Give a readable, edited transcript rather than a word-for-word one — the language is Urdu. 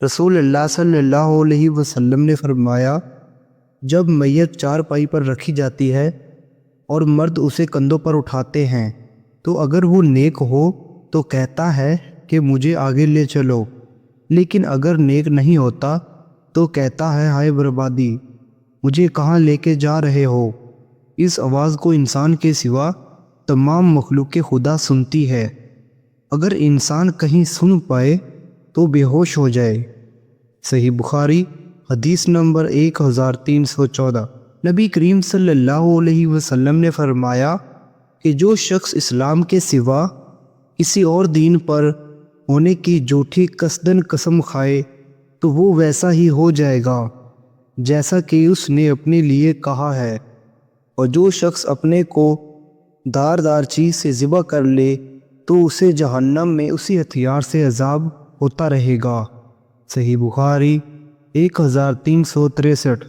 رسول اللہ صلی اللہ علیہ وسلم نے فرمایا، جب میت چارپائی پر رکھی جاتی ہے اور مرد اسے کندھوں پر اٹھاتے ہیں تو اگر وہ نیک ہو تو کہتا ہے کہ مجھے آگے لے چلو، لیکن اگر نیک نہیں ہوتا تو کہتا ہے ہائے بربادی، مجھے کہاں لے کے جا رہے ہو۔ اس آواز کو انسان کے سوا تمام مخلوق خدا سنتی ہے۔ اگر انسان کہیں سن پائے تو بے ہوش ہو جائے۔ صحیح بخاری حدیث نمبر 1314۔ نبی کریم صلی اللہ علیہ وسلم نے فرمایا کہ جو شخص اسلام کے سوا کسی اور دین پر ہونے کی جھوٹی قصدن قسم کھائے تو وہ ویسا ہی ہو جائے گا جیسا کہ اس نے اپنے لیے کہا ہے، اور جو شخص اپنے کو داردار چیز سے ذبح کر لے تو اسے جہنم میں اسی ہتھیار سے عذاب ہوتا رہے گا۔ صحیح بخاری 1363۔